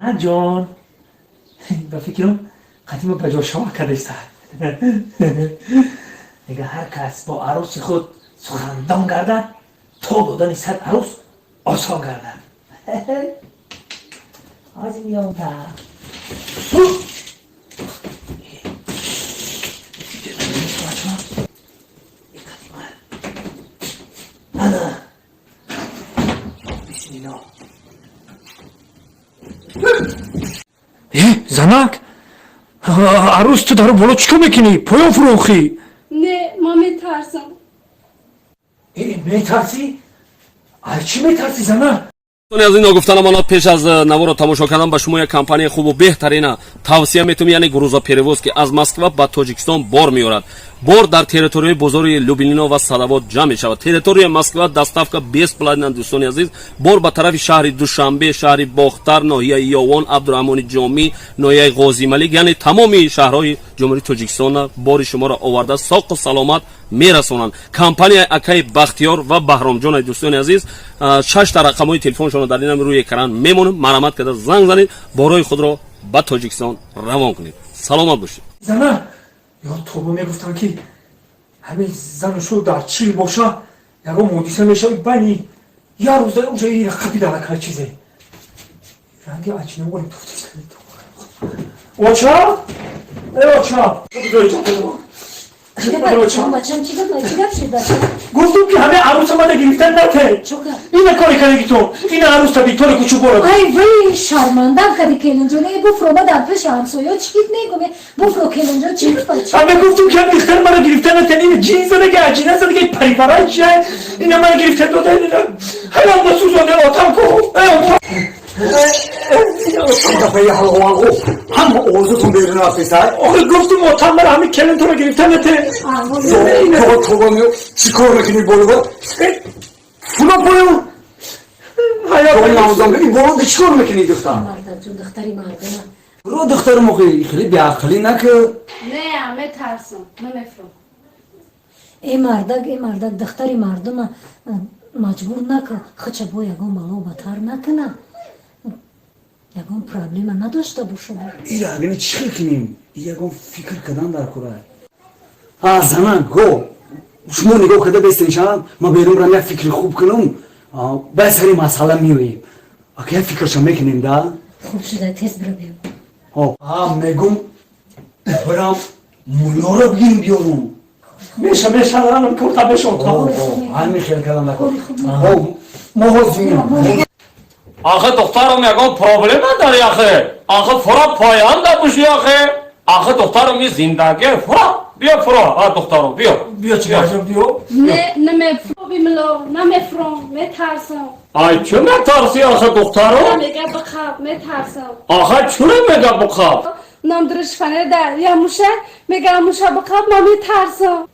جان به فکرم قدیم به جا شما کردیسته دیگه هر کس با عروس خود سخندان گردد تا دادن صد عروس آسان گردد آزی میام تا نه بسم الله زنک عروس تو داره بالا چیکار میکنی؟ پایا فروخی؟ نه ما میترسم. میترسی؟ از چی میترسی زنک؟ از این گفتن امانات پیش از نوار رو تماشا کردن به شما یک کمپانی خوب و بهترین توصیه میتونم یعنی گروزا پریوز که از مسکو به تاجیکستان بار میارد. بار در تریتوری بزرگ لوبلینا و سلوات جمع می شود. تریتوری مسکو دستافکا 20 پلاتین دوستان عزیز بار به طرف شهر دوشنبه، شهر باختر، ناحیه یاوان، عبدالرحمن جامی، ناحیه غازی ملک یعنی تمامی شهرهای جمهوری تاجیکستان بار شما را آورده ساق و سلامت میرسونند. کمپانی اکای بختیار و بهرام جان دوستان عزیز 6 تا رقم‌های تلفنشون در این روی اکران میمونه. مرامت کرده زنگ زنید بارای خود را به تاجیکستان روان کنید. سلامت باشید. زنه یا تو میگفتن که همین زنشو در چیل باشه یکو مودیسه میشه بینی یه روز اونجا یه رقبی در هر چیزه رنگی اچینه بگویم توفتیز کنید اوچا؟ ای اوچا بچم چی گفت شد بچم گفتم که همه عروس ما گرفتن نته این کاری کردی تو این عروس تا بیتور کوچو برو ای وی شرمندم کردی کلنجو نه بفرو ما در پیش همسایه چیت نگم بفرو کلنجو چی بچه همه گفتم که بیختر ما گرفتن نته این جینز دیگه اجینه است دیگه پری پرای چیه این ما گرفتن دو تا حالا ما سوزونده آتام کو دفعه حلقه هم اوضاعتون بیرون رفتید آخه گفتم آتام برای همین کلن تو رو گرفتن نته تو چی کار میکنی بولو فولا بولو باید ناموزم بگی بولو به چی کار میکنی دختر مردم جون دختری مردم برو دختر موقعی خیلی بیعقلی نکه نه همه ترسم نمیفرم. ای مردک دختری مردم مجبور نکن خچه با یگون بالا بطر نکنه یگون پرابلیم نداشته باشه این اگه چی کنیم یگون فکر کردن در کره زمان گو شما نگاه کده بستنشم ما بیرون برم یک فکر خوب کنم بس هری مسئله میویم اگه یک فکرشم میکنیم ده خوب شده تیز برو بیم میگم برم مولا رو بگیم بیارم میشه دارم کرتا بشم همین خیلی کردم نکن ما حضیم آخه دخترم یکم پروبلم نداری آخه فرا پایان دبوشی آخه دخترم این زندگی فرا بیا فرا دخترم بیا چی باشم بیا نه نمیفرم بیملو نمیفرم میترسم. آی چه میترسی آخه دخترم؟ میگه بخواب میترسم. آخه چونه میگه بخواب؟ نام درش فنه در یا موشه میگه موشه بخواب ما میترسم.